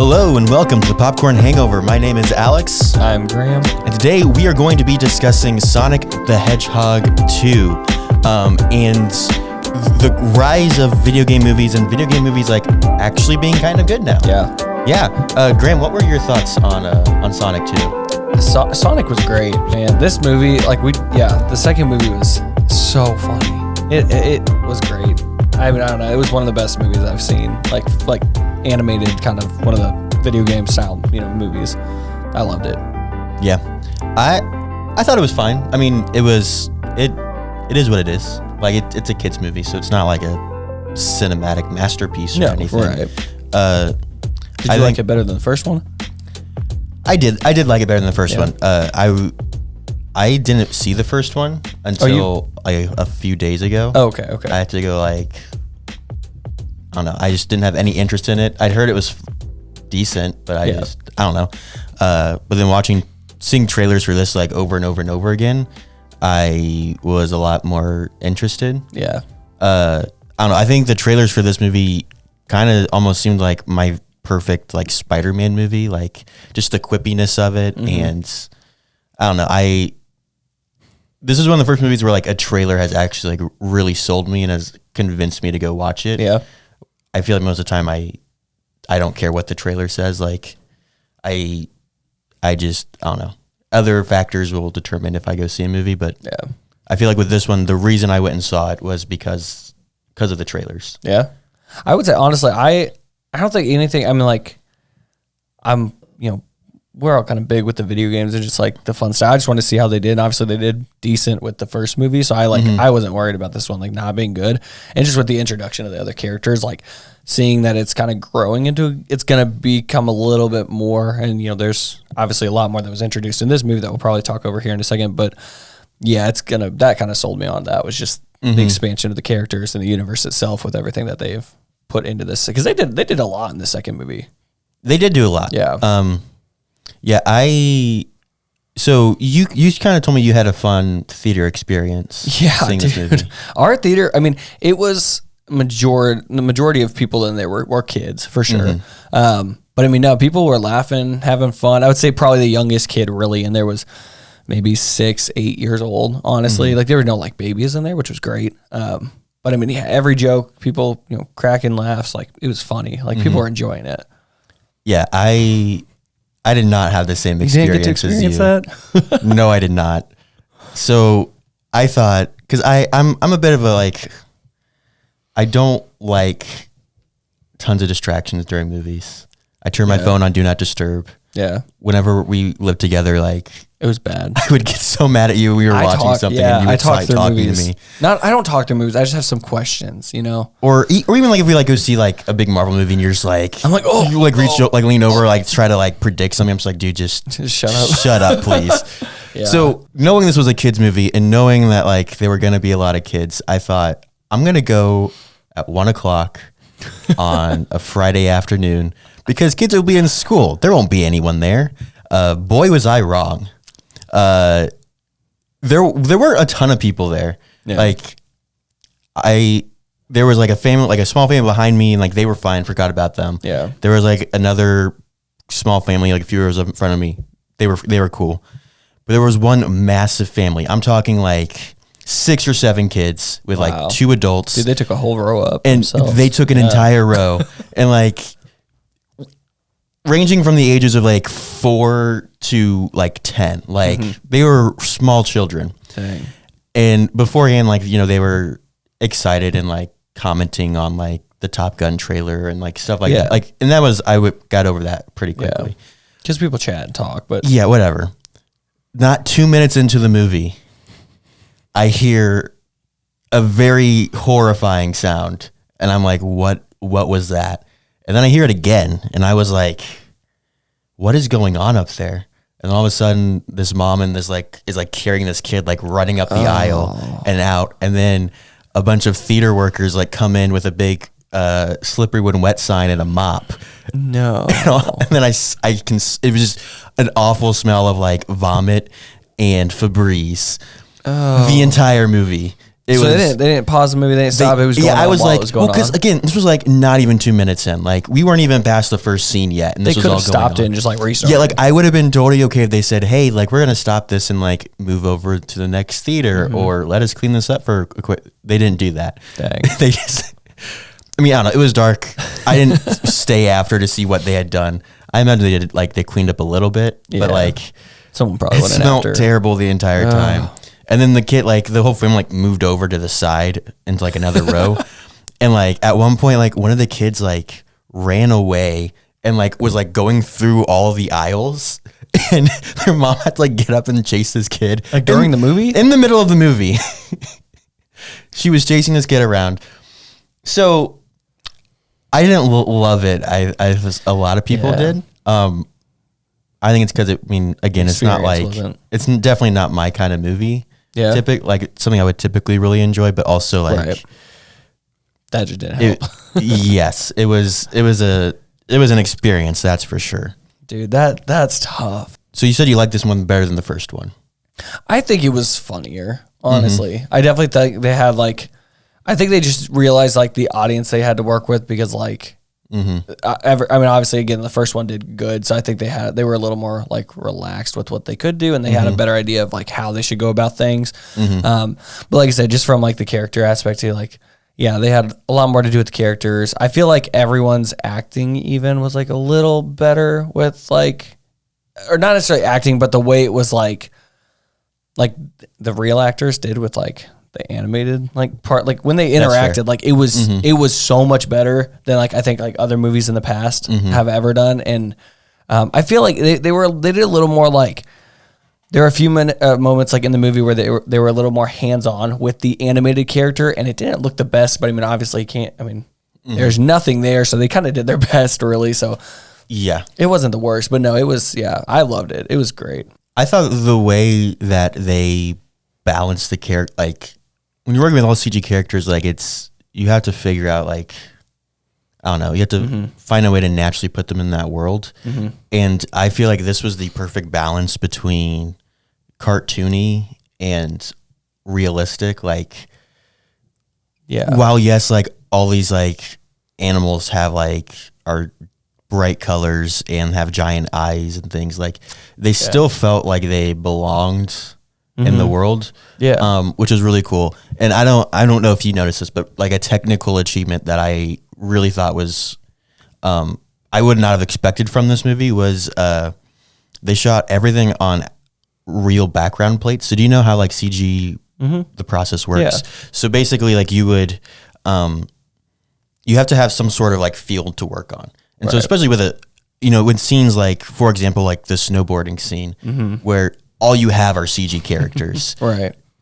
Hello and welcome to the Popcorn Hangover. My name is Alex. I'm Graham. And today we are going to be discussing Sonic the Hedgehog 2 and the rise of video game movies and video game movies like actually being kind of good now. Yeah. Graham, what were your thoughts on Sonic 2? Sonic was great, man. This movie, the second movie was so funny. It was great. I don't know. It was one of the best movies I've seen. Like animated, kind of one of the video game style, movies. I loved it. Yeah, I thought it was fine. I mean, it is what it is. Like it's a kids movie, so it's not like a cinematic masterpiece or anything. Right. Did you like it better than the first one? I did like it better than the first one. I didn't see the first one until a few days ago. Oh, okay. I had to go I don't know. I just didn't have any interest in it. I'd heard it was decent, but I don't know. But then seeing trailers for this over and over and over again, I was a lot more interested. Yeah. I don't know. I think the trailers for this movie kind of almost seemed like my perfect Spider-Man movie, just the quippiness of it. And I don't know. This is one of the first movies where a trailer has actually really sold me and has convinced me to go watch it. Yeah. I feel like most of the time I don't care what the trailer says. I don't know. Other factors will determine if I go see a movie, but I feel like with this one, the reason I went and saw it was because of the trailers. Yeah. I would say honestly, I don't think anything. I mean, we're all kind of big with the video games and just the fun stuff. I just want to see how they did. And obviously, they did decent with the first movie, so I wasn't worried about this one not being good. And just with the introduction of the other characters, seeing that it's kind of growing into, it's gonna become a little bit more. And there's obviously a lot more that was introduced in this movie that we'll probably talk over here in a second. But yeah, that kind of sold me on that. Was just the expansion of the characters and the universe itself with everything that they've put into this, because they did a lot in the second movie. They did do a lot. Yeah. So you kind of told me you had a fun theater experience. Yeah, seeing this movie. Our theater, I mean, it was the majority of people in there were kids for sure. But I mean, no, people were laughing, having fun. I would say probably the youngest kid really in there was maybe 6, 8 years old, honestly. There were no babies in there, which was great. But I mean, yeah, every joke, people, cracking laughs, it was funny. People were enjoying it. Yeah, I did not have the same experience, as you. That? No, I did not. So I thought, because I'm a bit of a I don't like tons of distractions during movies. I turn my phone on Do Not Disturb. Yeah. Whenever we lived together, it was bad. I would get so mad at you. We were watching something and you would start talking to me. I don't talk through movies. I just have some questions, Or even if we go see a big Marvel movie and you're just I'm oh, you reach lean over, try to predict something. I'm just dude, just shut up. Shut up, please. Yeah. So knowing this was a kids movie and knowing that there were going to be a lot of kids, I thought I'm going to go at 1:00 on a Friday afternoon because kids will be in school. There won't be anyone there. Boy, was I wrong. There were a ton of people there. Yeah. There was a family, a small family behind me, and they were fine. Forgot about them. Yeah. There was another small family, a few rows up in front of me. They were cool, but there was one massive family. I'm talking 6 or 7 kids with 2 adults. Dude, they took a whole row up, and themselves. They took an entire row, and ranging from the ages of 4 to 10. They were small children. Dang. And beforehand, they were excited and commenting on the Top Gun trailer and stuff that. And that was, got over that pretty quickly. Because people chat and talk, but yeah, whatever. Not 2 minutes into the movie, I hear a very horrifying sound, and I'm what was that? And then I hear it again, and I was what is going on up there? And all of a sudden, this mom and this is carrying this kid running up the aisle and out, and then a bunch of theater workers come in with a big slippery when wet sign and a mop. No. And then it was just an awful smell of vomit and Febreze. The entire movie. So they didn't pause the movie. They didn't stop. It was going on I was while like, it was going because on. again, this was like not even 2 minutes in. Like we weren't even past the first scene yet, and They this was could all have going stopped on. it and just like restarted. Yeah, like I would have been totally okay if they said, "Hey, like we're gonna stop this and like move over to the next theater, or let us clean this up for a quick." They didn't do that. Dang. They just. I mean, I don't know. It was dark. I didn't stay after to see what they had done. I imagine they did they cleaned up a little bit, but like someone probably it went in smelled after. terrible the entire time. And then the kid, like the whole film, like moved over to the side into like another row, and like at one point, like one of the kids like ran away and like was like going through all the aisles, and their mom had to like get up and chase this kid Like during the movie? in the middle of the movie. She was chasing this kid around. So I didn't love it. A lot of people did. I think it's because again, it's not like it's definitely not my kind of movie. Yeah, like it's something I would typically really enjoy, but also like that just didn't help. Yes, it was an experience, that's for sure. Dude, that's tough. So you said you liked this one better than the first one. I think it was funnier, honestly. I definitely think they had like, I think they just realized like the audience they had to work with because like, obviously again, the first one did good. So I think they were a little more like relaxed with what they could do, and they had a better idea of like how they should go about things. But like I said, just from like the character aspect too, like, yeah, they had a lot more to do with the characters. I feel like everyone's acting even was like a little better with like, or not necessarily acting, but the way it was like the real actors did with like the animated like part, like when they interacted, like it was so much better than like I think like other movies in the past have ever done. And I feel like they did a little more like, there were a few moments like in the movie where they were a little more hands-on with the animated character, and it didn't look the best, but I mean obviously there's nothing there, so they kind of did their best really. So yeah, it wasn't the worst, but no, it was, I loved it. It was great. I thought the way that they balanced the character, like when you're working with all CG characters, like you have to figure out like, I don't know, you have to find a way to naturally put them in that world. And I feel like this was the perfect balance between cartoony and realistic. Like, while yes, like all these like animals have like are bright colors and have giant eyes and things, like they still felt like they belonged in the world, which is really cool. And I don't know if you noticed this, but like a technical achievement that I really thought was I would not have expected from this movie was they shot everything on real background plates. So do you know how like CG the process works? So basically like you would you have to have some sort of like field to work on. And so especially with when scenes like, for example, like the snowboarding scene where all you have are CG characters,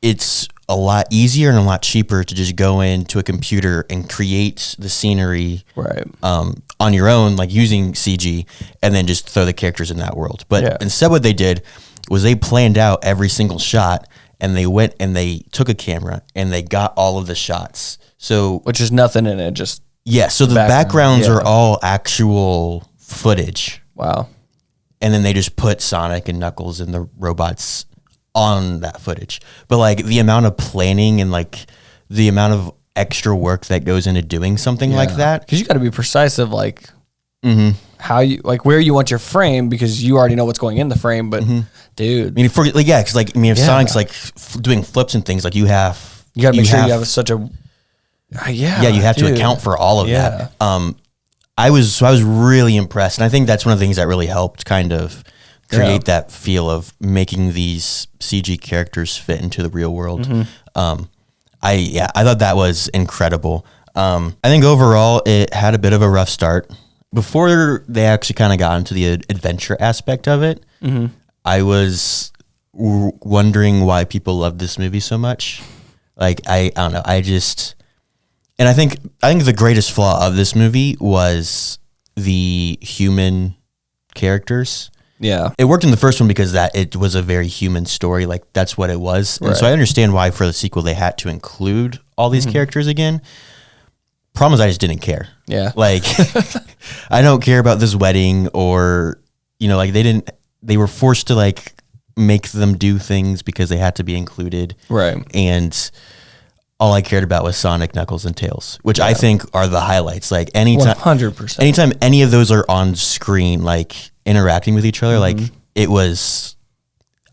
it's a lot easier and a lot cheaper to just go into a computer and create the scenery on your own, like using CG, and then just throw the characters in that world. But instead what they did was they planned out every single shot, and they went and they took a camera and they got all of the shots. So which is nothing in it, just so the backgrounds are all actual footage. Wow. And then they just put Sonic and Knuckles and the robots on that footage. But like the amount of planning and like the amount of extra work that goes into doing something like that. Because you got to be precise of like how you, like where you want your frame, because you already know what's going in the frame. But dude, I mean, because like if Sonic's like doing flips and things, like you got to make sure you have such a you have to account for all of that. I was really impressed, and I think that's one of the things that really helped kind of create that feel of making these CG characters fit into the real world. I thought that was incredible. I think overall it had a bit of a rough start. Before they actually kind of got into the adventure aspect of it, I was wondering why people loved this movie so much. Like I don't know, and I think the greatest flaw of this movie was the human characters. Yeah. It worked in the first one because it was a very human story. Like that's what it was. And so I understand why for the sequel they had to include all these characters again. Problem is I just didn't care. Yeah. Like I don't care about this wedding, or like they were forced to like make them do things because they had to be included. Right. And all I cared about was Sonic, Knuckles, and Tails, which I think are the highlights. Like anytime, 100%. anytime any of those are on screen, like interacting with each other, like it was.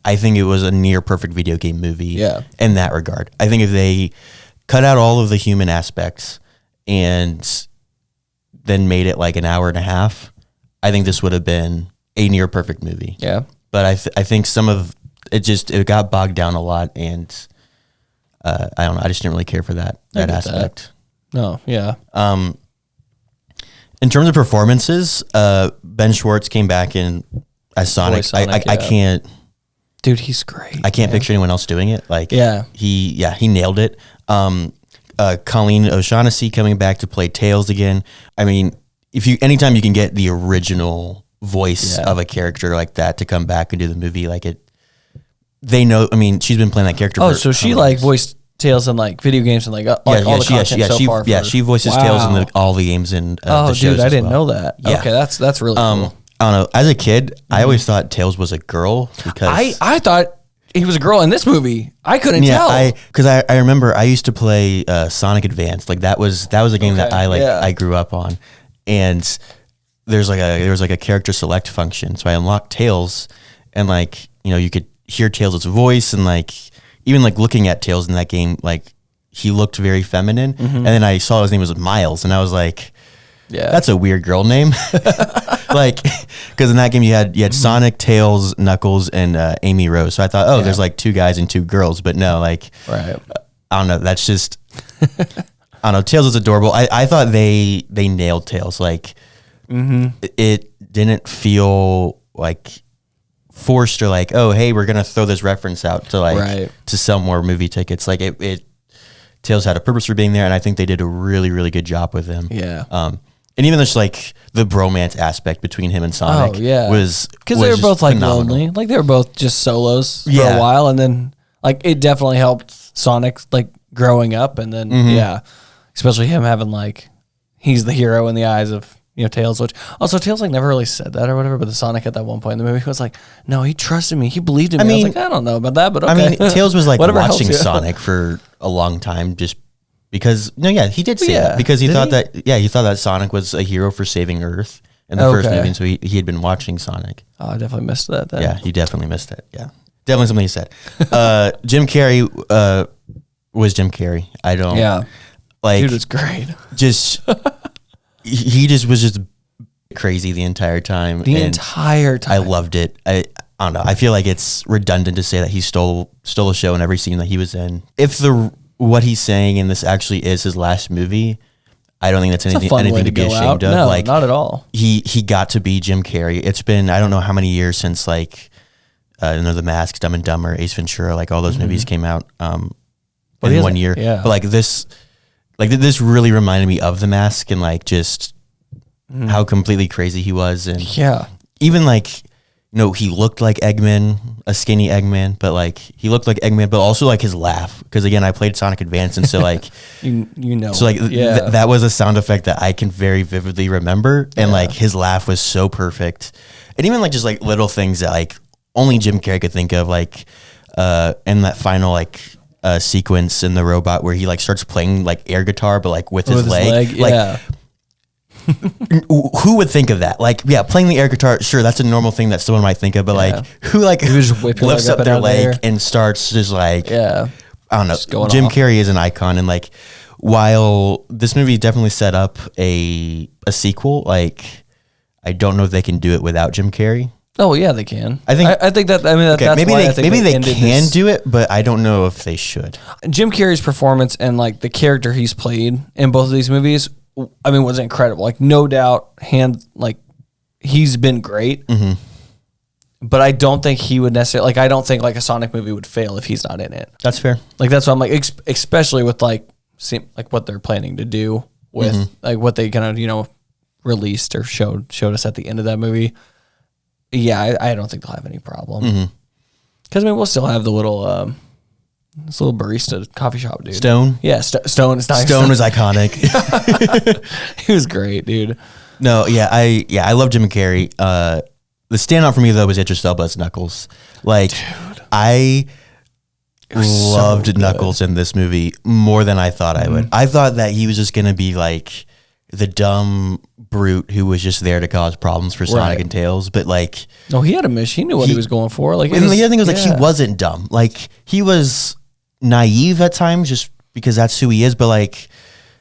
I think it was a near perfect video game movie. In that regard, I think if they cut out all of the human aspects and then made it like an hour and a half, I think this would have been a near perfect movie. Yeah. But I think some of it got bogged down a lot, and I don't know. I just didn't really care for that aspect. No, yeah. In terms of performances, Ben Schwartz came back in as Sonic. I can't. Dude, he's great. I can't picture anyone else doing it. Like, he nailed it. Colleen O'Shaughnessy coming back to play Tails again. I mean, anytime you can get the original voice of a character like that to come back and do the movie, like they know. I mean, she's been playing that character. So she like voiced Tails in like video games and like all the content so far. She voices Tails in all the games and the shows. Dude, I didn't know that. Yeah. Okay, that's really cool. I don't know. As a kid, I always thought Tails was a girl because I thought he was a girl in this movie. I couldn't tell. Because I remember I used to play Sonic Advance. Like that was a game that I grew up on, and there was like a character select function. So I unlocked Tails, and like you could hear Tails' voice, and like even like looking at Tails in that game, like he looked very feminine. And then I saw his name was Miles, and I was like, that's a weird girl name. Like, because in that game you had Sonic, Tails, Knuckles, and Amy Rose. So I thought, there's like 2 guys and 2 girls, but no, like, I don't know. That's just, I don't know. Tails is adorable. I thought they nailed Tails. Like, it didn't feel like forced or like, oh, hey, we're gonna throw this reference out to like to sell more movie tickets. Like it Tails had a purpose for being there, and I think they did a really, really good job with him. And even just like the bromance aspect between him and Sonic was because they were both like lonely, like they were both just solos for a while, and then like it definitely helped Sonic like growing up, and then especially him having like he's the hero in the eyes of Tails, which also Tails like never really said that or whatever, but the Sonic at that one point in the movie was like, no, he trusted me, he believed in me. I was like, I don't know about that, but okay. I mean, Tails was like watching Sonic for a long time just. Because he did say that because he thought that Sonic was a hero for saving Earth in the first movie, and so he had been watching Sonic. Oh, I definitely missed that. Then. Yeah, he definitely missed it. Yeah, definitely something he said. Jim Carrey was Jim Carrey. I don't. Yeah, like dude, it's great. Just he just was just crazy the entire time. I loved it. I don't know. I feel like it's redundant to say that he stole a show in every scene that he was in. If what he's saying in this actually is his last movie, I don't think that's anything to be ashamed of. No, like, not at all. He got to be Jim Carrey. It's been I don't know how many years since like The Mask, Dumb and Dumber, Ace Ventura, like all those movies came out in 1 year. Yeah. But like this really reminded me of The Mask and like just how completely crazy he was, and even like he looked like Eggman, a skinny Eggman, but like he looked like Eggman, but also like his laugh. Because again, I played Sonic Advance, and so like so like that was a sound effect that I can very vividly remember, and like his laugh was so perfect, and even like just like little things that like only Jim Carrey could think of, like in that final like sequence in the robot where he like starts playing like air guitar, but like with his leg. Like, who would think of that? Like, playing the air guitar, sure, that's a normal thing that someone might think of, but like, who just lifts up their leg and starts just like, I don't know. Jim Carrey is an icon, and like, while this movie definitely set up a sequel, like, I don't know if they can do it without Jim Carrey. Oh yeah, they can. I think that. I mean, that's maybe why they can do it, but I don't know if they should. Jim Carrey's performance and like the character he's played in both of these movies, I mean, was incredible. Like, no doubt, he's been great. But I don't think he would necessarily, like, I don't think like a Sonic movie would fail if he's not in it. That's fair. Like, that's what I'm like, especially with like what they're planning to do with like what they kind of released or showed us at the end of that movie. Yeah, I don't think they'll have any problem. Because I mean, we'll still have the little. This little barista coffee shop dude. Stone? Yeah, Stone is nice. Stone was iconic. He was great, dude. No, I love Jim Carrey. The standout for me though was Idris Elba's Knuckles. Like, dude. loved so good. Knuckles in this movie more than I thought I would. I thought that he was just going to be like the dumb brute who was just there to cause problems for Sonic and Tails. But like, no, he had a mission. He knew what he was going for. Like, and the other thing was like, he wasn't dumb. Like, he was naive at times just because that's who he is. But like,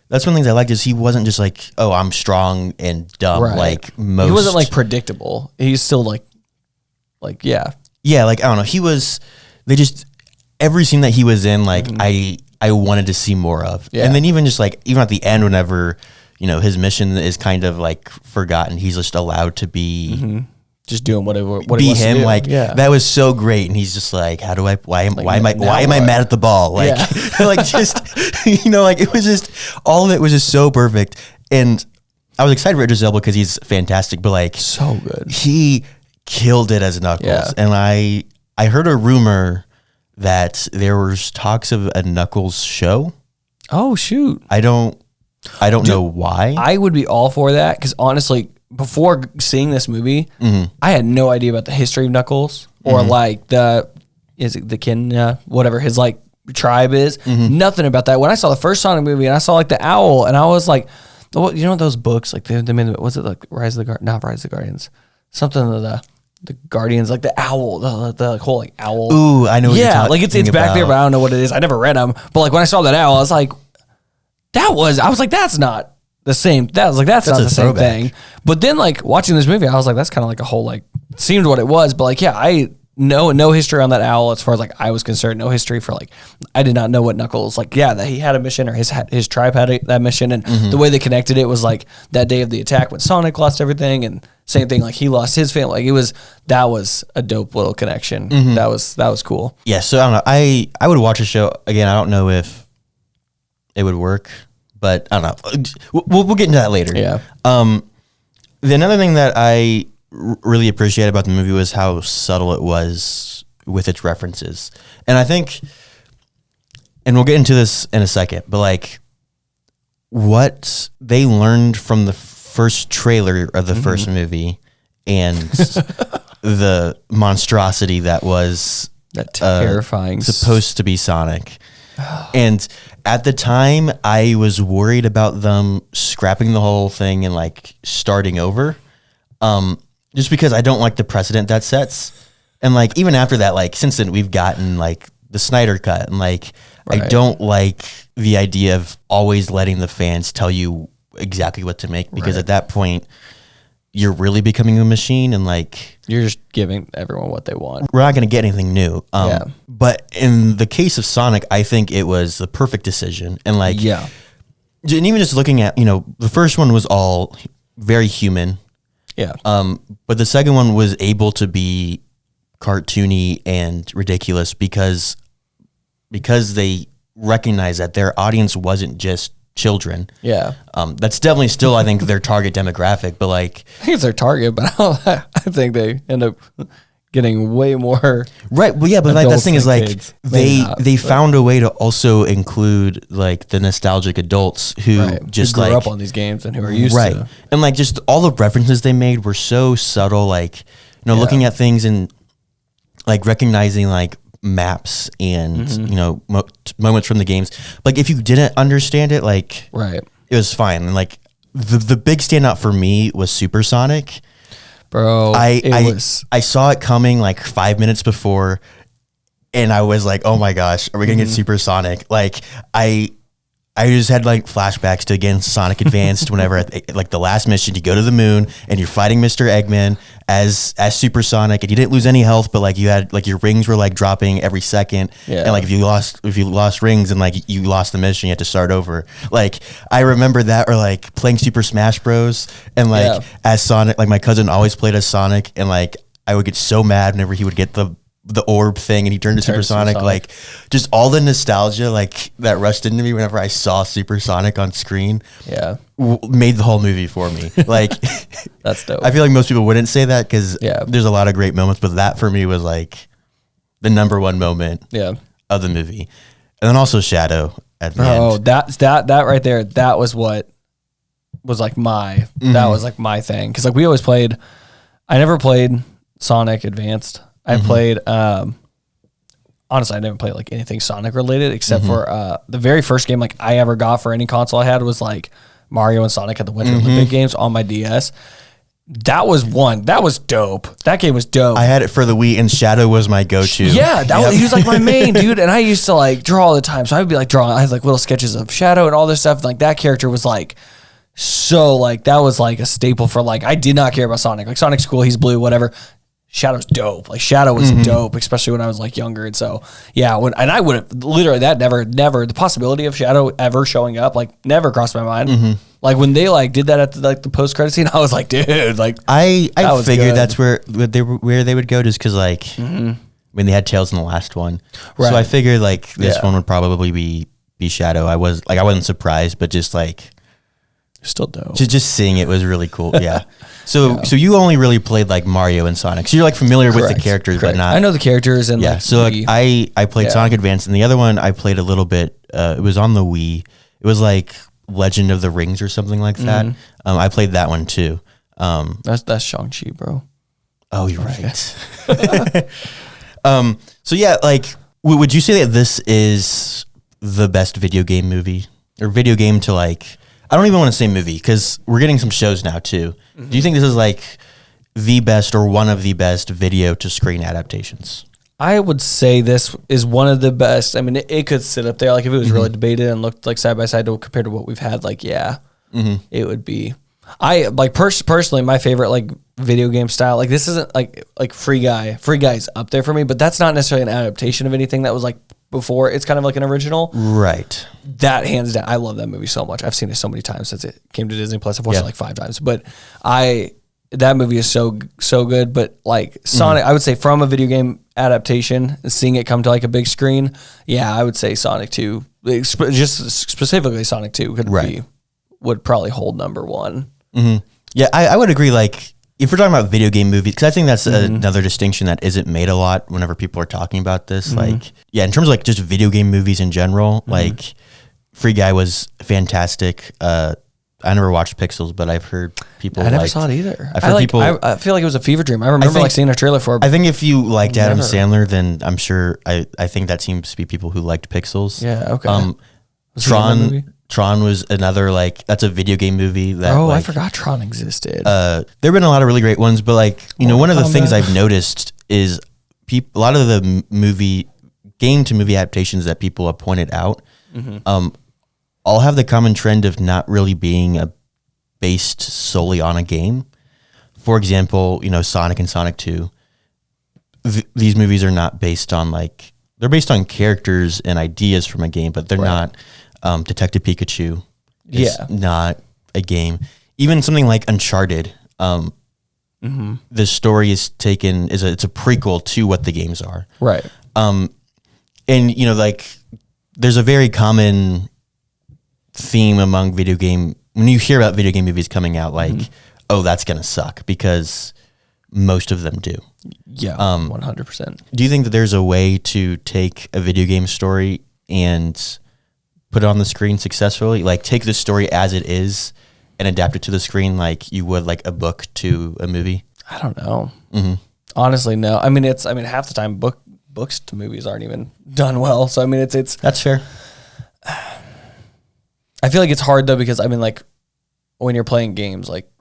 that's one of the things I liked is he wasn't just like, oh, I'm strong and dumb. Right. Like most. He wasn't like predictable. He's still like, yeah. Yeah, like, I don't know. He was, every scene that he was in, like, I wanted to see more of. Yeah. And then even just like, even at the end, whenever, you know, his mission is kind of like forgotten, he's just allowed to be, just doing whatever be he wants him. to do. Like, that was so great. And he's just like, why am I mad at the ball? Like, like just, you know, like it was just, all of it was just so perfect. And I was excited for Idris Elba because he's fantastic, but like, so good. He killed it as Knuckles. Yeah. And I heard a rumor that there was talks of a Knuckles show. Oh shoot. I don't know why. I would be all for that because honestly, before seeing this movie, I had no idea about the history of Knuckles or like the Kenya, whatever his like tribe is. Nothing about that. When I saw the first Sonic movie and I saw like the owl and I was like, you know those books like they made, was it like Rise of the Guardians, something of the Guardians, like the owl, the whole like owl. Ooh, I know. What you're like it's back there, but I don't know what it is. I never read them, but like when I saw that owl, I was like, that's not the same. That's not the same thing. But then like watching this movie, I was like, that's kind of like a whole like it seemed what it was. But like, yeah, I know no history on that owl as far as like I was concerned. No history for like I did not know what Knuckles like. Yeah, that he had a mission or his tribe had that mission, and the way they connected it was like that day of the attack when Sonic lost everything, and same thing like he lost his family. Like that was a dope little connection. That was cool. Yeah. So I don't know. I would watch a show again. I don't know if it would work, but I don't know. We'll get into that later. Yeah. The another thing that I really appreciated about the movie was how subtle it was with its references. And I think, and we'll get into this in a second, but like what they learned from the first trailer of the first movie and the monstrosity that was that terrifying supposed to be Sonic. And at the time I was worried about them scrapping the whole thing and like starting over. Just because I don't like the precedent that sets. And like, even after that, like since then we've gotten like the Snyder cut and like, I don't like the idea of always letting the fans tell you exactly what to make because at that point you're really becoming a machine and like, you're just giving everyone what they want. We're not going to get anything new. But in the case of Sonic, I think it was the perfect decision. And like, and even just looking at, you know, the first one was all very human. Yeah. But the second one was able to be cartoony and ridiculous because they recognized that their audience wasn't just children. Yeah. That's definitely still, I think, their target demographic, but like, I think it's their target, but I think they end up getting way more. Right. Well, yeah, but like that thing is like they found a way to also include like the nostalgic adults who just grew like up on these games and who are used to. And like just all the references they made were so subtle, like, you know, looking at things and like recognizing like maps and, you know, moments from the games. Like if you didn't understand it, like it was fine. And like the big standout for me was Supersonic. Bro, I saw it coming like 5 minutes before, and I was like, "Oh my gosh, are we gonna get Supersonic?" Like I just had like flashbacks to again Sonic Advanced. Whenever at like the last mission, you go to the moon and you're fighting Mr. Eggman as Supersonic, and you didn't lose any health, but like you had like your rings were like dropping every second, and like if you lost rings and like you lost the mission, you had to start over. Like I remember that, or like playing Super Smash Bros. And like as Sonic, like my cousin always played as Sonic, and like I would get so mad whenever he would get the orb thing and he turned to Supersonic. Like just all the nostalgia like that rushed into me whenever I saw Supersonic on screen made the whole movie for me. Like that's dope. I feel like most people wouldn't say that because there's a lot of great moments, but that for me was like the number one moment of the movie. And then also Shadow at the end. That right there, that was what was like that was like my thing. Cause like we always played, I never played Sonic Advanced. I played on honestly, I didn't play like anything Sonic related except for the very first game like I ever got for any console I had was like Mario and Sonic at the Winter Olympic Games on my DS. That was dope. That game was dope. I had it for the Wii, and Shadow was my go-to. Yeah, he was like my main dude, and I used to like draw all the time. So I would be like drawing. I had like little sketches of Shadow and all this stuff. Like that character was like so like that was like a staple for like I did not care about Sonic. Like Sonic's cool, he's blue, whatever. Shadow's dope. Like Shadow was dope, especially when I was like younger. And so yeah, and I would have literally that never the possibility of Shadow ever showing up like never crossed my mind. Like when they like did that at the post credit scene, I was like, dude, like I figured that's where they would go just because like when they had Tails in the last one, so I figured like this one would probably be Shadow. I wasn't surprised, but just like still dope. Just seeing it was really cool. Yeah. So you only really played like Mario and Sonic. So you're like familiar with the characters, but not. I know the characters and like. So like I played Sonic Advance, and the other one I played a little bit. It was on the Wii. It was like Legend of the Rings or something like that. I played that one too. That's Shang-Chi, bro. Oh, you're right. So yeah, like would you say that this is the best video game movie or video game to like? I don't even want to say movie because we're getting some shows now too. Do you think this is like the best or one of the best video to screen adaptations? I would say this is one of the best. I mean, it could sit up there. Like if it was really debated and looked like side by side compared to what we've had, like, it would be. I like personally, my favorite like video game style. Like this isn't like Free Guy. Free Guy's up there for me, but that's not necessarily an adaptation of anything that was like before. It's kind of like an original. Right. That hands down. I love that movie so much. I've seen it so many times since it came to Disney Plus. I've watched it like 5 times, but that movie is so good. But like Sonic, I would say from a video game adaptation, seeing it come to like a big screen, I would say Sonic 2, just specifically Sonic 2 would probably hold number 1. Yeah, I would agree. Like if we're talking about video game movies, because I think that's another distinction that isn't made a lot whenever people are talking about this. Like, in terms of like just video game movies in general, like Free Guy was fantastic. I never watched Pixels, but I've heard people. I never saw it either. I've heard people. I feel like it was a fever dream. I remember like seeing a trailer for it. I think if you liked Adam Sandler, then I'm sure. I think that seems to be people who liked Pixels. Yeah. Okay. Tron was another like that's a video game movie that. Oh, I forgot Tron existed. There've been a lot of really great ones, but like one of the things I've noticed is a lot of the game to movie adaptations that people have pointed out. All have the common trend of not really being based solely on a game. For example, Sonic and Sonic 2. These movies are not based on they're based on characters and ideas from a game, but they're not. Detective Pikachu is not a game. Even something like Uncharted, the story is it's a prequel to what the games are. Right. And there's a very common theme among when you hear about video game movies coming out, oh, that's gonna suck, because most of them do. Yeah, 100%. Do you think that there's a way to take a video game story and put it on the screen successfully? Like take the story as it is and adapt it to the screen like you would like a book to a movie? I don't know. Honestly, no. I mean, half the time books to movies aren't even done well. So I mean, it's that's fair. I feel like it's hard though, because I mean, like when you're playing games, like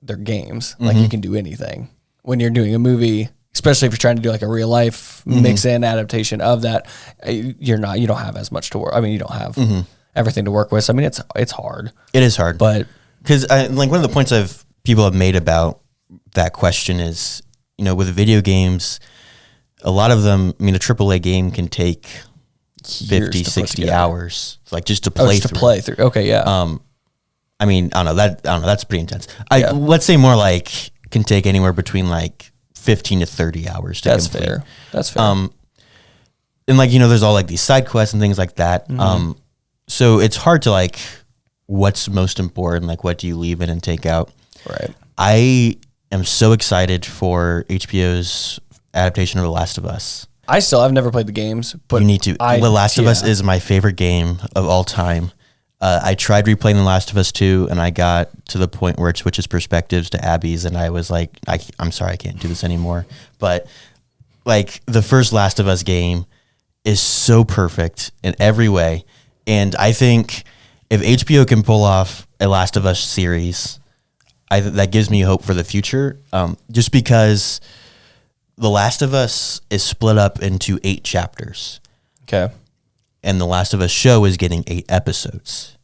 they're games, like you can do anything. When you're doing a movie, especially if you're trying to do like a real life mix in adaptation of that, you don't have as much to work. I mean, you don't have everything to work with. So I mean, it's hard. It is hard, but because like one of the points people have made about that question is, with video games, a lot of them, I mean, a AAA game can take 50, 60 hours, like just to play through. Okay, yeah. I mean, I don't know. That's pretty intense. Let's say more like can take anywhere between like 15 to 30 hours to complete. Fair. That's fair. And like, there's all like these side quests and things like that. So it's hard to like, what's most important? Like, what do you leave in and take out? Right. I am so excited for HBO's adaptation of The Last of Us. I've never played the games, but you need to. The Last of Us is my favorite game of all time. I tried replaying The Last of Us 2, and I got to the point where it switches perspectives to Abby's, and I was like, I'm sorry, I can't do this anymore. But like the first Last of Us game is so perfect in every way. And I think if HBO can pull off a Last of Us series, that gives me hope for the future. Just because The Last of Us is split up into 8 chapters. Okay. And The Last of Us show is getting 8 episodes.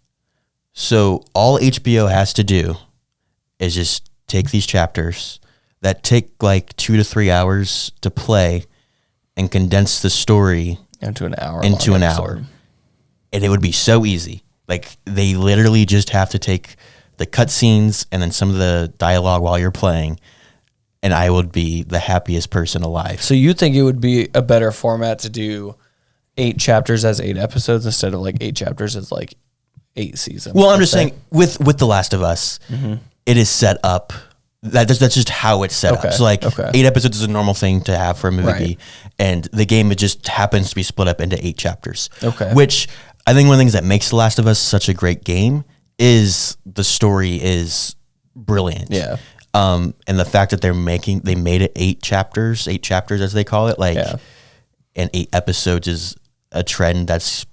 So all HBO has to do is just take these chapters that take like 2 to 3 hours to play and condense the story into an hour. And it would be so easy. Like they literally just have to take the cutscenes and then some of the dialogue while you're playing, and I would be the happiest person alive. So you think it would be a better format to do 8 chapters as 8 episodes instead of like 8 chapters as like 8 seasons? Well, I'm just saying with The Last of Us, it is set up. That's just how it's set up. So like 8 episodes is a normal thing to have for a movie, and the game, it just happens to be split up into 8 chapters. Okay. Which I think one of the things that makes The Last of Us such a great game is the story is brilliant. Yeah. And the fact that they made it 8 chapters as they call it, like, and 8 episodes is a trend that's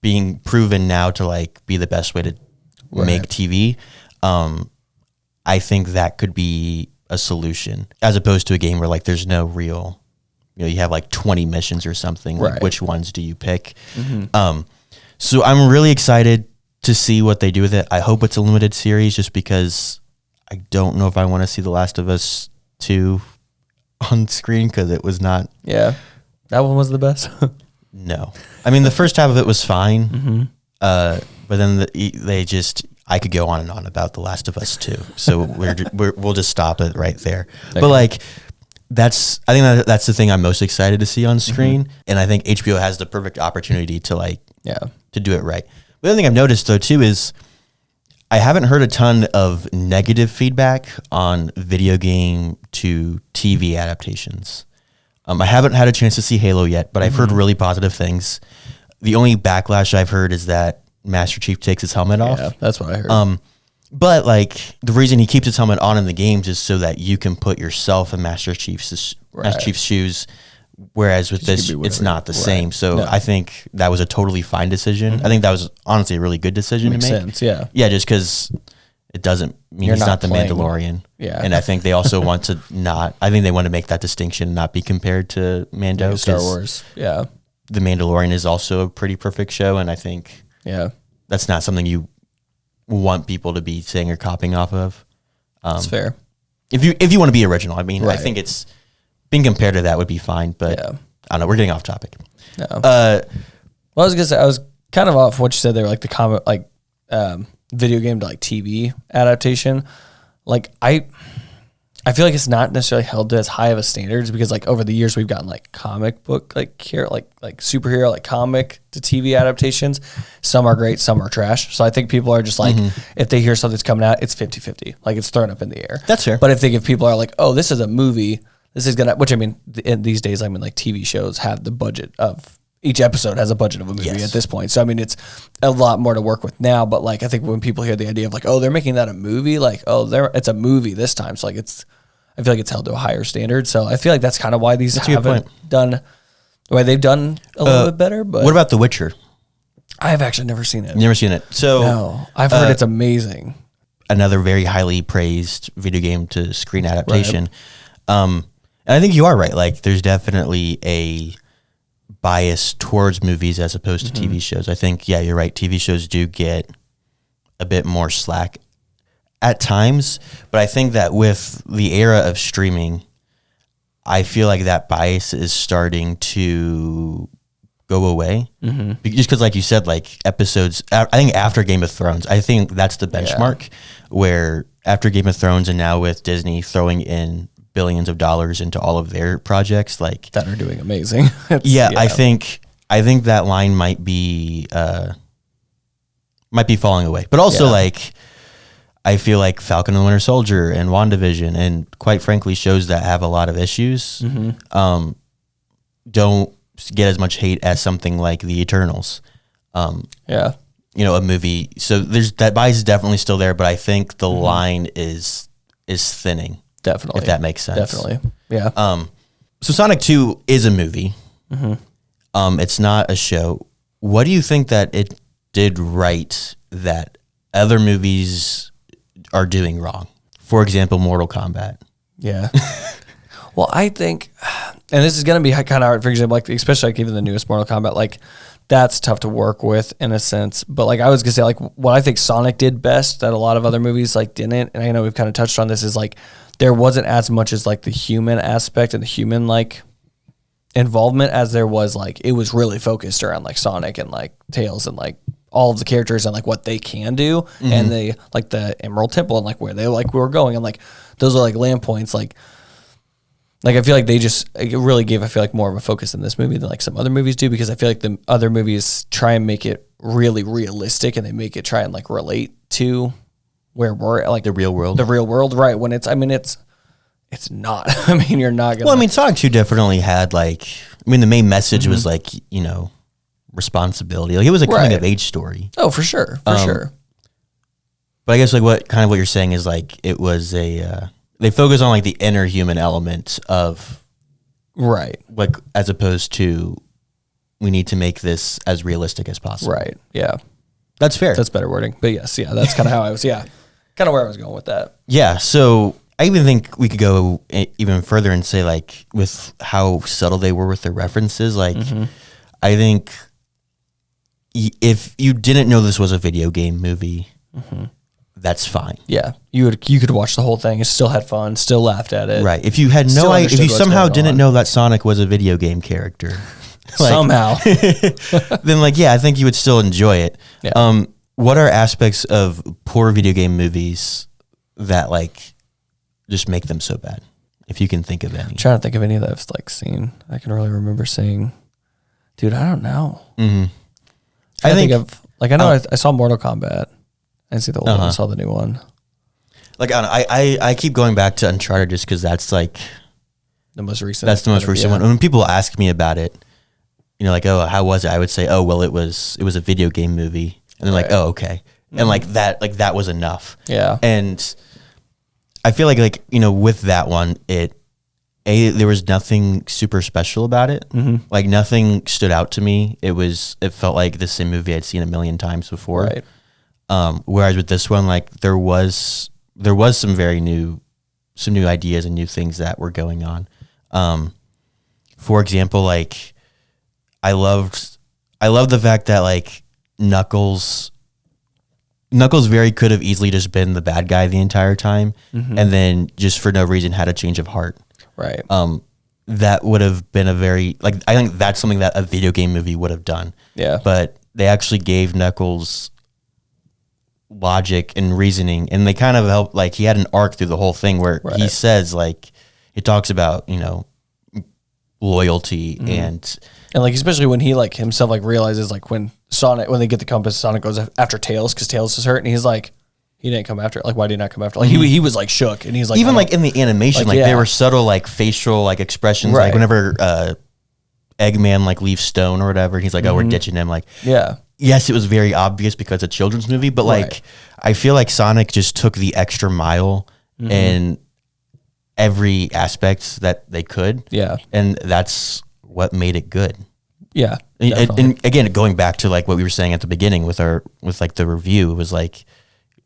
being proven now to like be the best way to make TV. I think that could be a solution as opposed to a game where like there's no real, you have like 20 missions or something. Like which ones do you pick? So I'm really excited to see what they do with it. I hope it's a limited series just because I don't know if I want to see The Last of Us 2 on screen because it was not. Yeah. That one was the best. No. I mean, the first half of it was fine. But then I could go on and on about The Last of Us 2. So we'll just stop it right there. Okay. But like, I think that's the thing I'm most excited to see on screen. And I think HBO has the perfect opportunity to to do it right. The other thing I've noticed though too is I haven't heard a ton of negative feedback on video game to TV adaptations. I haven't had a chance to see Halo yet, but I've heard really positive things. The only backlash I've heard is that Master Chief takes his helmet off. Yeah, that's what I heard. But like the reason he keeps his helmet on in the games is so that you can put yourself in Master Chief's shoes. Whereas with this, it's not the same. So I think that was a totally fine decision. I think that was honestly a really good decision to make. Makes sense, yeah. Yeah, just because it doesn't mean he's not the Mandalorian. Yeah. And I think they also want to I think they want to make that distinction and not be compared to Mando. Like Star Wars, yeah. The Mandalorian is also a pretty perfect show, and I think that's not something you want people to be saying or copying off of. That's fair. If you want to be original, I mean, I think it's being compared to that would be fine, but I don't know. We're getting off topic. No. Well, I was gonna say I was kind of off what you said there, like the comic, like video game to like TV adaptation. Like I feel like it's not necessarily held to as high of a standards because like over the years we've gotten like comic book like superhero like comic to TV adaptations. Some are great, some are trash. So I think people are just like if they hear something's coming out, it's 50-50. Like it's thrown up in the air. That's fair. But if people are like, oh, this is a movie, this is gonna, which I mean, these days, I mean, like TV shows have the budget of each episode has a budget of a movie at this point. So I mean, it's a lot more to work with now. But like, I think when people hear the idea of like, oh, they're making that a movie, like, oh, it's a movie this time. So like, I feel like it's held to a higher standard. So I feel like that's kind of why these haven't done, why they've done a little bit better. But what about The Witcher? I have actually never seen it. Never seen it. So no, I've heard it's amazing. Another very highly praised video game to screen adaptation. And I think you are right. Like, there's definitely a bias towards movies as opposed to TV shows. I think, you're right. TV shows do get a bit more slack at times, but I think that with the era of streaming, I feel like that bias is starting to go away. Just because, like you said, like episodes, I think after Game of Thrones, I think that's the benchmark where after Game of Thrones and now with Disney throwing in billions of dollars into all of their projects, like that are doing amazing. I think that line might be falling away. But also like I feel like Falcon and the Winter Soldier and WandaVision and quite frankly shows that have a lot of issues don't get as much hate as something like The Eternals. A movie. So there's that bias is definitely still there, but I think the line is thinning. Definitely. If that makes sense. Definitely. Yeah. So Sonic 2 is a movie. It's not a show. What do you think that it did right that other movies are doing wrong? For example, Mortal Kombat. Yeah. Well, I think, and this is going to be kind of hard, for example, like especially like even the newest Mortal Kombat, like that's tough to work with in a sense. But like I was going to say, like what I think Sonic did best that a lot of other movies like didn't, and I know we've kind of touched on this, is like there wasn't as much as like the human aspect and the human like involvement as there was like, it was really focused around like Sonic and like Tails and like all of the characters and like what they can do and they like the Emerald Temple and like where they like were going and like those are like land points like I feel like they just it really gave I feel like more of a focus in this movie than like some other movies do, because I feel like the other movies try and make it really realistic and they make it try and like relate to where we're like The real world, right? When it's it's not. I mean, you're not gonna. Well, I mean, Sonic 2 definitely had like, I mean, the main message was like, responsibility. Like it was a coming of age story. Oh, for sure, for sure. But I guess like what you're saying is like it was they focus on like the inner human element of right, like as opposed to we need to make this as realistic as possible. Right. Yeah, that's fair. That's better wording. But yes, yeah, that's kind of how I was. Yeah, kind of where I was going with that. Yeah. So I even think we could go even further and say like with how subtle they were with their references. Like I think if you didn't know this was a video game movie, that's fine. Yeah, you could watch the whole thing and still had fun, still laughed at it. Right. If you had no idea, if you somehow didn't know that Sonic was a video game character, like, somehow, then like I think you would still enjoy it. Yeah. What are aspects of poor video game movies that like just make them so bad? If you can think of any. I'm trying to think of any that I've like seen. I can really remember seeing. Dude, I don't know. I think of like I know I saw Mortal Kombat. I didn't see the old one. I saw the new one. Like I keep going back to Uncharted just because that's like the most recent. That's the most recent one. When people ask me about it, like, oh, how was it? I would say, oh, well, it was a video game movie, and they're like, oh, okay, and like that was enough. Yeah, and I feel like with that one, there was nothing super special about it. Like nothing stood out to me. It felt like the same movie I'd seen a million times before. Right. Whereas with this one, like there was some new ideas and new things that were going on. For example, like I loved the fact that like Knuckles could have easily just been the bad guy the entire time, and then just for no reason had a change of heart. Right. That would have been I think that's something that a video game movie would have done. Yeah. But they actually gave Knuckles logic and reasoning, and they kind of helped, like he had an arc through the whole thing where he says like, he talks about, loyalty and like, especially when he like himself like realizes like when they get the compass, Sonic goes after Tails because Tails is hurt, and he's like, he didn't come after it. Like, why did he not come after it? Like he was like shook, and he's like, even like in the animation, like there were subtle like facial like expressions, like whenever Eggman like leaves Stone or whatever, he's like, oh, we're ditching him. Like, yes, it was very obvious because it's a children's movie, but like I feel like Sonic just took the extra mile in every aspect that they could. Yeah. And that's what made it good. Yeah. And again, going back to like what we were saying at the beginning with like the review, it was like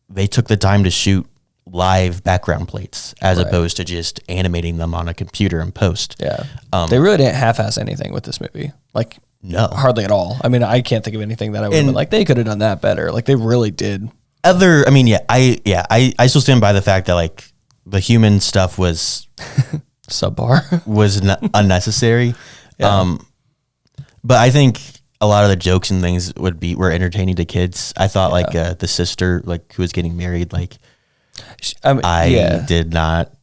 they took the time to shoot live background plates as opposed to just animating them on a computer in post. Yeah. They really didn't half-ass anything with this movie. Like, no, hardly at all. I mean, I can't think of anything that I would have been like, they could have done that better. Like, they really did. I still stand by the fact that like the human stuff was subpar, was unnecessary. Yeah. But I think a lot of the jokes and things were entertaining to kids. I thought like the sister like who was getting married, like I did not.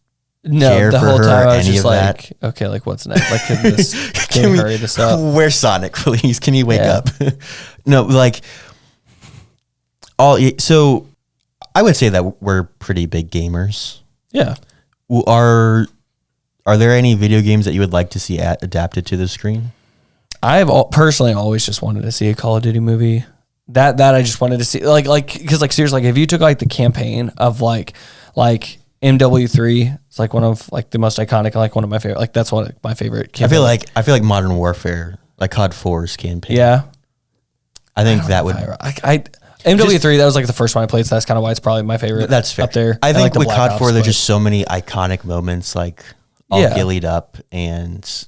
No, care the for whole time I was just like, okay, like what's next? Like, can we hurry this up? Where's Sonic, please? Can you wake up? No, like so I would say that we're pretty big gamers. Yeah. Are there any video games that you would like to see adapted to the screen? I've personally always just wanted to see a Call of Duty movie. That I just wanted to see, like because like seriously, like if you took like the campaign of like MW3 is like one of like the most iconic, like one of my favorite. Like that's one of my favorite. I feel like Modern Warfare, like COD 4's campaign. Yeah, I think that would. MW3, that was like the first one I played, so that's kind of why it's probably my favorite. That's fair. Up there. I think like the with Black COD Ops, 4, there's but- just so many iconic moments, like all gillied up and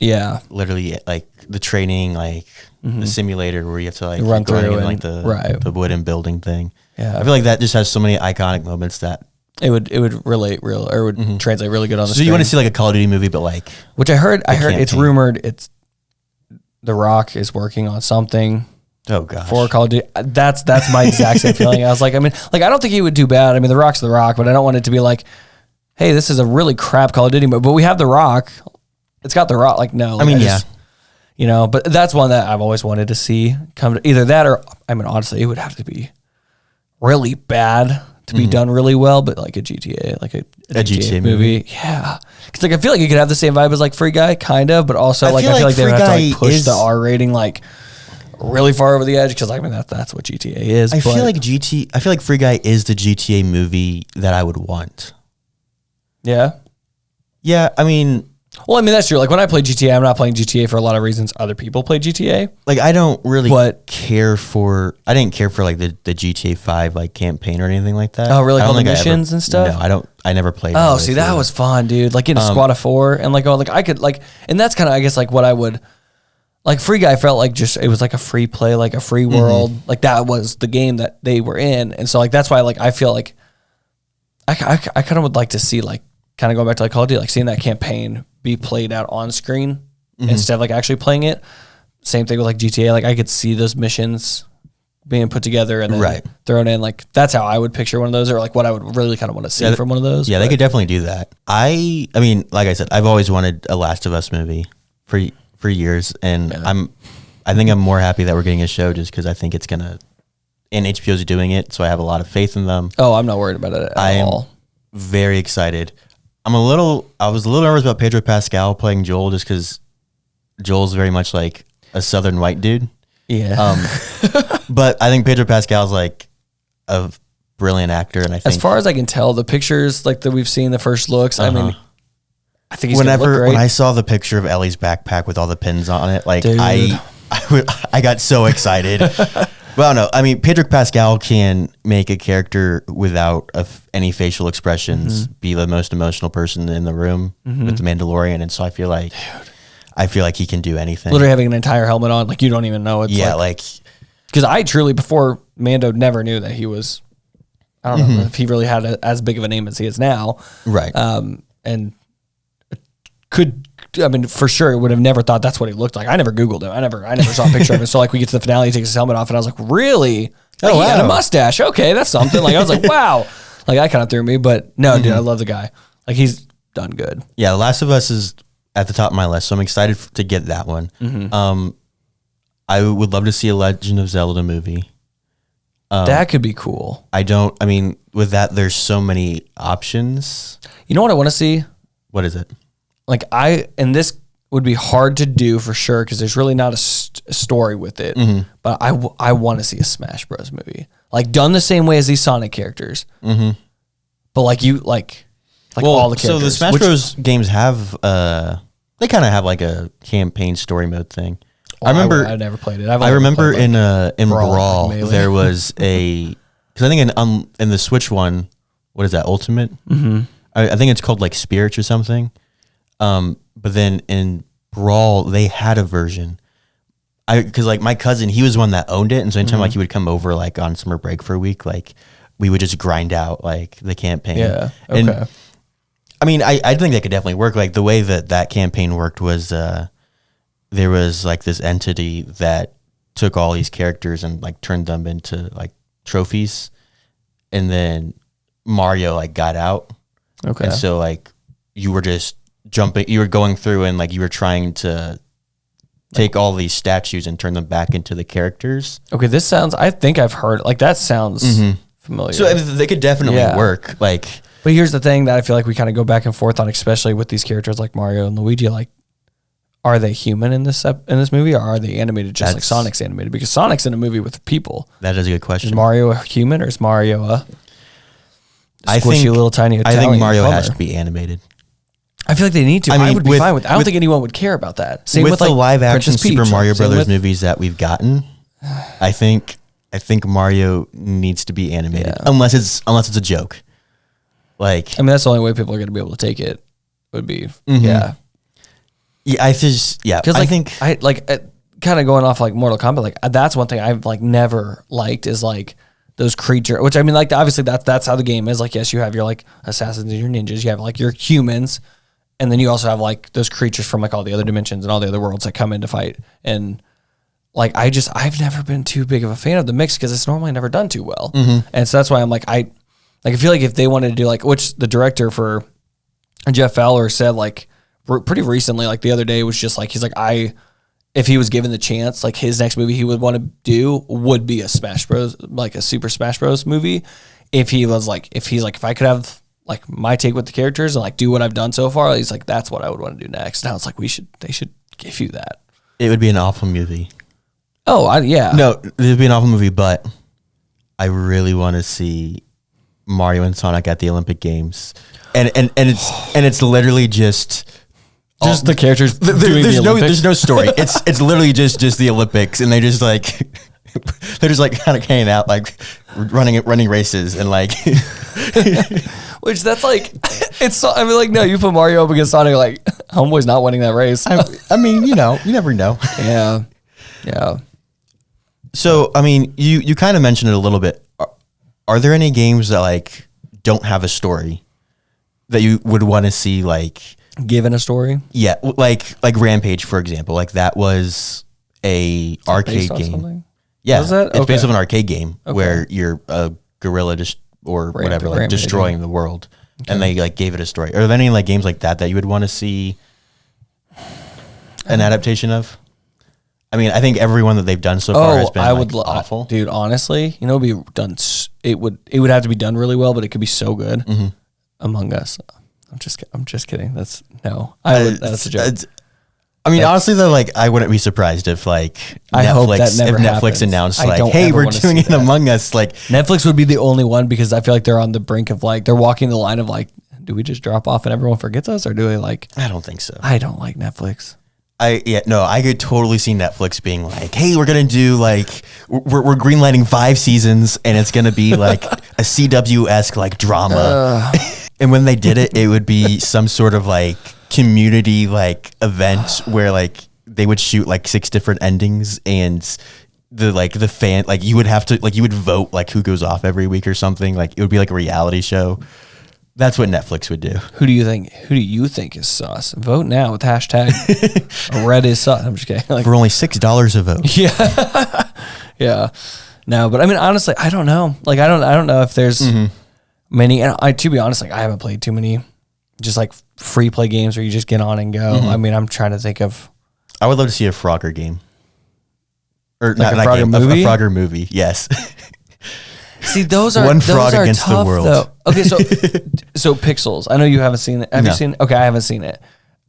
literally like the training, like the simulator where you have to like run going through in and- like the wooden building thing. Yeah. I feel like that just has so many iconic moments that it would relate real or would translate really good on the so screen. you want to see like a Call of Duty movie, but like which I heard it's campaign. rumored it's The Rock is working on something. Oh gosh. For Call of Duty. That's my exact same feeling. I was like, I mean, like I don't think he would do bad. I mean, The Rock's The Rock, but I don't want it to be like, hey, this is a really crap Call of Duty movie, but we have The Rock. It's got The Rock. Like, no. Like, I mean, you know, but that's one that I've always wanted to see come to either that or, I mean, honestly, it would have to be really bad to be done really well, but like a GTA, like a GTA movie. Yeah. Cause like, I feel like you could have the same vibe as like Free Guy, kind of, but also I feel like they would have to like push the R rating like really far over the edge. Cause I mean, that's what GTA is. I feel like Free Guy is the GTA movie that I would want. Yeah. Yeah. I mean, well, I mean, that's true. Like when I play GTA, I'm not playing GTA for a lot of reasons. Other people play GTA. like I don't really care for. I didn't care for like the GTA 5 like campaign or anything like that. Oh, really? I All don't the think missions and stuff? No, I don't. I never played. Oh, see, that was fun, dude. Like getting a squad of 4 and like, oh, like I could like, and that's kind of, I guess, like what I would, like Free Guy felt like just, it was like a free play, like a free world. Like that was the game that they were in. And so like, that's why like, I feel like I kind of would like to see like, kind of going back to like Call of Duty, like seeing that campaign be played out on screen instead of like actually playing it. Same thing with like GTA. Like I could see those missions being put together and then thrown in. Like that's how I would picture one of those, or like what I would really kind of want to see from one of those. Yeah, they could definitely do that. I mean, like I said, I've always wanted a Last of Us movie for years, and I think I'm more happy that we're getting a show just because I think it's gonna, and HBO's doing it, so I have a lot of faith in them. Oh, I'm not worried about it at all. Very excited. I was a little nervous about Pedro Pascal playing Joel just because Joel's very much like a Southern white dude. Yeah. But I think Pedro Pascal's like a brilliant actor, and I think as far as I can tell, the pictures like that we've seen, the first looks, I mean, I think he's gonna look great. When I saw the picture of Ellie's backpack with all the pins on it, like Dude. I got so excited. Well, no, I mean, Pedro Pascal can make a character without any facial expressions be the most emotional person in the room with the Mandalorian, and so I feel like he can do anything. Literally having an entire helmet on, like you don't even know. It's like because I truly before Mando never knew that he was. I don't know if he really had as big of a name as he is now, right? And I mean, for sure, would have never thought that's what he looked like. I never Googled him. I never saw a picture of him. So like we get to the finale, he takes his helmet off, and I was like, really? Like, Oh, he had a wow. mustache. Okay, that's something. Like I was like, wow. Like that kind of threw me, but no, dude, I love the guy. Like he's done good. Yeah, Last of Us is at the top of my list, so I'm excited to get that one. I would love to see a Legend of Zelda movie. That could be cool. I mean, with that, there's so many options. You know what I want to see? What is it? Like and this would be hard to do for sure because there's really not a story with it. But I want to see a Smash Bros movie, like done the same way as these Sonic characters. But like you like all the characters. So the Smash Bros games have they kind of have like a campaign story mode thing. I remember I never played it. I remember in Brawl like there was because I think in the Switch one, what is that, Ultimate? I think it's called like Spirits or something. But then in Brawl they had a version. Because like my cousin, he was one that owned it, and so anytime like he would come over like on summer break for a week, like we would just grind out like the campaign. Yeah. Okay. And I mean, I think that could definitely work. Like the way that campaign worked was there was like this entity that took all these characters and like turned them into like trophies, and then Mario like got out. Okay. And so like you were just you were going through and like you were trying to take all these statues and turn them back into the characters. Okay, this sounds. I think I've heard. Like that sounds familiar. So I mean, they could definitely work. Like, but here's the thing that I feel like we kind of go back and forth on, especially with these characters like Mario and Luigi. Like, are they human in this movie, or are they animated just like Sonic's animated? Because Sonic's in a movie with people. That is a good question. Is Mario a human, or is Mario squishy little tiny I Italian think Mario plumber. has to be animated. I feel like they need to. I mean, I would be with- fine with. I don't with- think anyone would care about that. Same with with the like live action Princess Super Peach, Mario same Brothers with- movies that we've gotten, I think Mario needs to be animated Yeah. unless it's a joke. Like I mean, that's the only way people are going to be able to take it. Would be yeah, I just because I like think I like kind of going off like Mortal Kombat. Like that's one thing I've like never liked is like those creature. Which I mean, like obviously that's how the game is. Like yes, you have your like assassins and your ninjas. You have like your humans, and then you also have like those creatures from like all the other dimensions and all the other worlds that come in to fight. And like I've never been too big of a fan of the mix because it's normally never done too well. And so that's why I'm like I feel like if they wanted to do like which the director for Jeff Fowler said like pretty recently, like the other day was just like, he's like, if he was given the chance, like his next movie he would want to do would be a Smash Bros, like a Super Smash Bros movie. If I could have like my take with the characters and like do what I've done so far, he's like, that's what I would want to do next. Now it's like, they should give you that. it would be an awful movie. Oh, yeah. No, it would be an awful movie, but I really want to see Mario and Sonic at the Olympic Games, and it's literally just the characters doing there's the no Olympics. there's no story. It's literally just the Olympics, and they just like they're just like kind of hanging out, like running races, and like Which that's like, it's so, I mean, like, no, you put Mario up against Sonic, like, homeboy's not winning that race. I mean, you never know. Yeah. Yeah. So I mean, you kind of mentioned it a little bit. Are there any games that like don't have a story that you would want to see like? Given a story? Yeah, like Rampage, for example. Like that was a arcade Based on game. something? Yeah, Was it? it's Okay. based on an arcade game where you're a gorilla or whatever, like Rampage, destroying the world, and they like gave it a story. Are there any like games like that you would want to see an adaptation of? I mean, I think everyone that they've done so far has been awful. Dude, honestly, you know, it'd be done. It would have to be done really well, but it could be so good. Among Us. I'm just kidding. That's a joke. I mean, honestly, though, like I wouldn't be surprised if like I hope that never Netflix happens. announced I like, don't hey, ever we're wanna doing see it that. Among Us. Like Netflix would be the only one because I feel like they're on the brink of like, they're walking the line of like, do we just drop off and everyone forgets us, or do they like? I don't think so. I don't like Netflix. I could totally see Netflix being like, hey, we're gonna do like we're greenlighting 5 seasons and it's gonna be like a CW-esque like drama. And when they did it, it would be some sort of like community like event where like they would shoot like 6 different endings, and the fan like you would have to like you would vote like who goes off every week or something. Like it would be like a reality show. That's what Netflix would do. Who do you think is sus? Vote now with hashtag red is sus. I'm just kidding. Like, For only $6 a vote. yeah. Yeah. No, but I mean, honestly, I don't know. Like, I don't know if there's many, and to be honest, like I haven't played too many just like free play games where you just get on and go. I mean, I'm trying to think of. I would love to see a Frogger game. Or Like a not Frogger game, movie? a Frogger movie, yes. See, those are One those frog are against the tough, world. though. Okay, so Pixels. I know you haven't seen it. Have you No. seen it? Okay, I haven't seen it.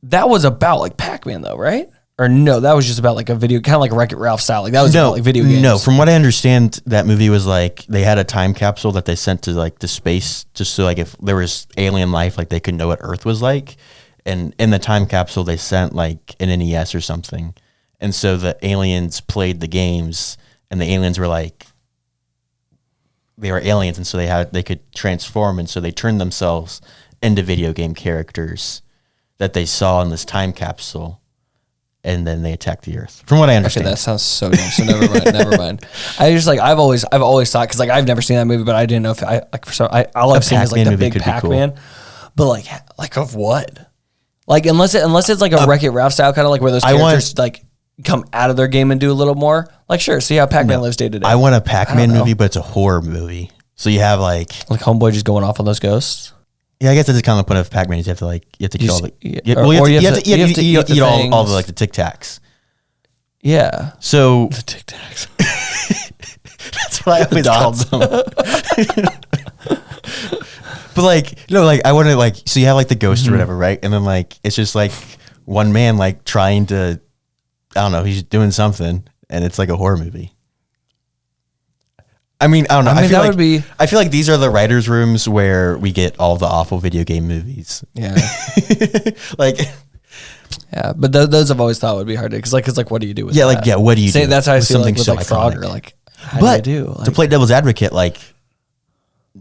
That was about like Pac-Man though, right? Or no, that was just about like a video, kind of like Wreck-It Ralph style. Like that was about like video games. No, from what I understand, that movie was like they had a time capsule that they sent to like the space just so like if there was alien life, like they could know what Earth was like. And in the time capsule, they sent like an NES or something. And so the aliens played the games, and the aliens were like, they were aliens, and so they could transform, and so they turned themselves into video game characters that they saw in this time capsule, and then they attacked the Earth. From what I understand, Okay, that sounds so dumb. So never mind. Never mind. I just like I've always thought because like I've never seen that movie, but I didn't know if I like for some all I've seen is like Pac-Man the movie big could be cool. Pac-Man, but like of what? Like unless it's like a Wreck-It Ralph style kind of like where those characters like come out of their game and do a little more. Like sure, see how Pac-Man lives day to day. I want a Pac-Man know. movie, but it's a horror movie. So you have like Homeboy just going off on those ghosts. yeah, I guess that's kind of the point of Pac-Man. Is you have to kill all the you have to you eat the eat all the things. like the Tic Tacs. Yeah, So the Tic Tacs. that's what I always called them. But like like I want to like so you have like the ghost or whatever, right? And then like it's just like one man like trying to I don't know, he's doing something, and it's like a horror movie. I mean, I don't know. I mean, feel that like, would be. I feel like these are the writers' rooms where we get all the awful video game movies. Yeah. Like, Yeah, but those I've always thought would be hard to, because what do you do with yeah, that? like, yeah, what do you do? That's how I with feel like something with so like iconic? Frogger. Like, how But do you do? Like, to play devil's advocate, like,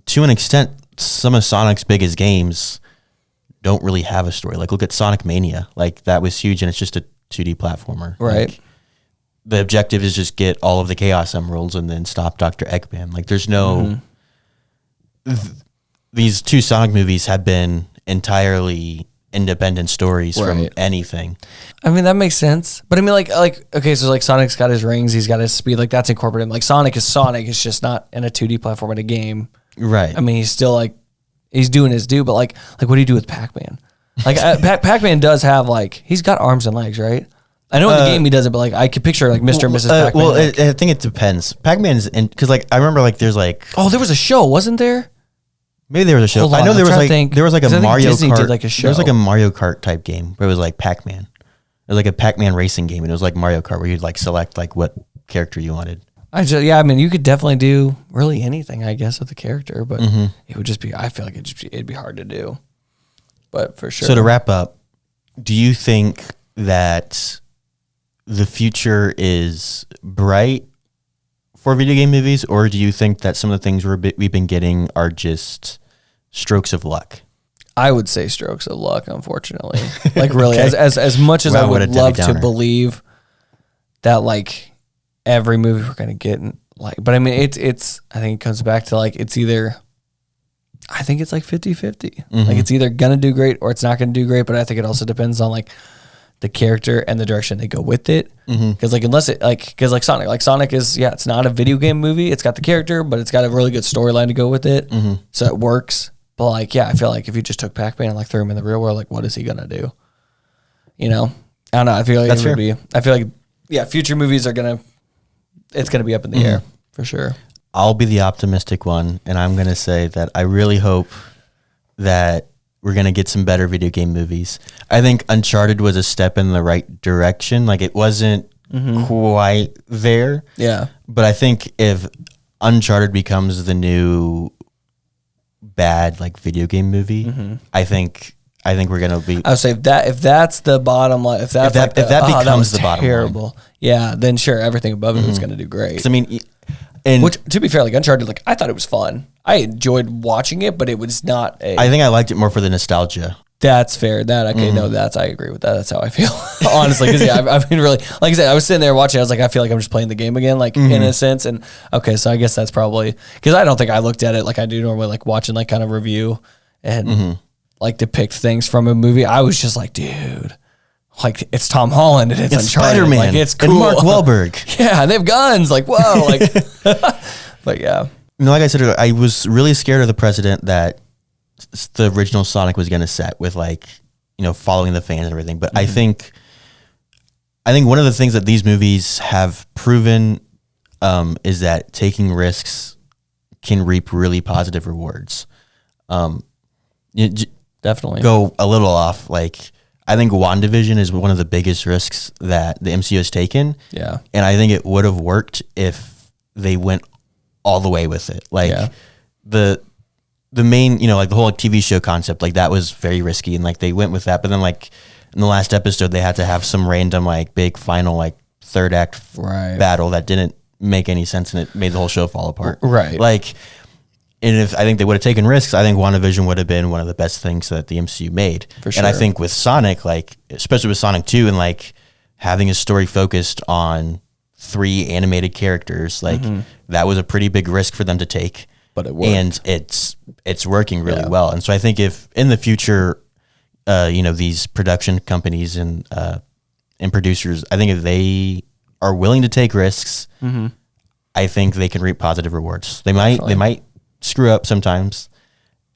to an extent, some of Sonic's biggest games don't really have a story. Like, look at Sonic Mania. Like, that was huge, and it's just a 2D platformer. Right. Like, the objective is just get all of the Chaos Emeralds and then stop Dr. Eggman. Like, there's no... These two Sonic movies have been entirely independent stories from anything. I mean, that makes sense. But I mean, like okay, so like Sonic's got his rings, he's got his speed, like that's incorporated. Like Sonic is Sonic, it's just not in a 2D platform in a game. Right. I mean, he's still like, he's doing his due, but like what do you do with Pac-Man? Like Pac-Man does have like, he's got arms and legs, right? I know in the game he doesn't, but like I could picture like Mr. and Mrs. Pac-Man. Well, I think it depends. Pac-Man's in, because like I remember like there's like, oh, there was a show, wasn't there? maybe there was a show. Hold on, I know I'm there was trying to like think, there was like a 'cause I think Mario Disney Kart. did like a There was like show. a Mario Kart type game where it was like Pac-Man. It was like a Pac-Man racing game, and it was like Mario Kart where you'd like select like what character you wanted. I mean, you could definitely do really anything, I guess, with the character, but it would just be, I feel like it'd be hard to do. But for sure. So to wrap up, do you think that the future is bright for video game movies, or do you think that some of the things we've been getting are just strokes of luck? I would say strokes of luck, unfortunately. Like really, Okay. as much as Wow, I what a would Debbie love to Downer. believe that like every movie we're gonna get, like, but I mean, it's I think it comes back to like it's either, I think it's like 50-50. Like it's either gonna do great or it's not gonna do great. But I think it also depends on like the character and the direction they go with it. Because like unless it because like Sonic is, yeah, it's not a video game movie. It's got the character, but it's got a really good storyline to go with it, so it works. But like, yeah, I feel like if you just took Pac-Man and like threw him in the real world, like what is he gonna do? You know, I don't know. I feel like That's it would fair. be. I feel like, yeah, future movies are gonna. It's gonna be up in the air for sure. I'll be the optimistic one, and I'm going to say that I really hope that we're going to get some better video game movies. I think Uncharted was a step in the right direction. Like, it wasn't quite there. Yeah. But I think if Uncharted becomes the new bad, like, video game movie, I think we're going to be... I would say if that's the bottom line, if that becomes was the bottom line. terrible, yeah, then sure, everything above it was going to do great. 'cause I mean... And Which, to be fair, like Uncharted, like I thought it was fun. I enjoyed watching it, but it was not a. I think I liked it more for the nostalgia. That's fair. I agree with that. That's how I feel, honestly. Because yeah, I mean, really, like I said, I was sitting there watching. I was like, I feel like I'm just playing the game again, like in a sense. And okay, so I guess that's probably because I don't think I looked at it like I do normally, like watching like kind of review and like depict things from a movie. I was just like, dude, like it's Tom Holland and it's Uncharted. Spider-Man. Like it's cool. And Mark Wahlberg. Yeah, and they have guns. Like whoa, like. But yeah. You know, like I said, I was really scared of the precedent that the original Sonic was going to set with, like, you know, following the fans and everything. But I think one of the things that these movies have proven is that taking risks can reap really positive rewards. Definitely. Go a little off. Like, I think WandaVision is one of the biggest risks that the MCU has taken. Yeah. And I think it would have worked if they went all the way with it. Like the main, you know, like the whole like TV show concept, like that was very risky and like they went with that. But then like in the last episode, they had to have some random like big final like third act battle that didn't make any sense and it made the whole show fall apart. Right. Like, and if I think they would have taken risks, I think WandaVision would have been one of the best things that the MCU made. For sure. And I think with Sonic, like especially with Sonic 2 and like having a story focused on 3 animated characters, like that was a pretty big risk for them to take. But it worked. And it's working really well. And so I think if in the future, you know, these production companies and producers, I think if they are willing to take risks, I think they can reap positive rewards. They might screw up sometimes,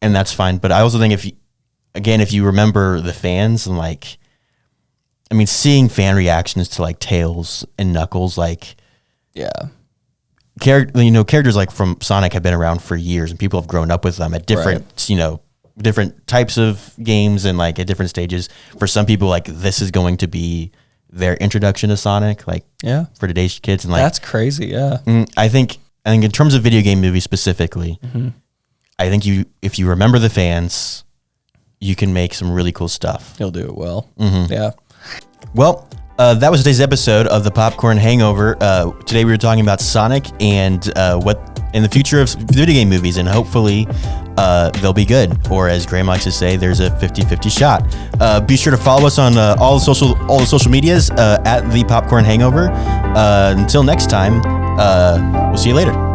and that's fine. But I also think if you remember the fans and like, I mean, seeing fan reactions to like Tails and Knuckles, like, characters like from Sonic have been around for years, and people have grown up with them at different, you know, different types of games and like at different stages. For some people, like this is going to be their introduction to Sonic, like for today's kids, and like that's crazy. Yeah, I think I think in terms of video game movies specifically, I think if you remember the fans, you can make some really cool stuff. He'll do it well. Yeah. Well, that was today's episode of the Popcorn Hangover. Today we were talking about Sonic and what in the future of video game movies, and hopefully they'll be good. Or as Graham likes to say, there's a 50-50 shot. Be sure to follow us on all the social medias at the Popcorn Hangover. Until next time, we'll see you later.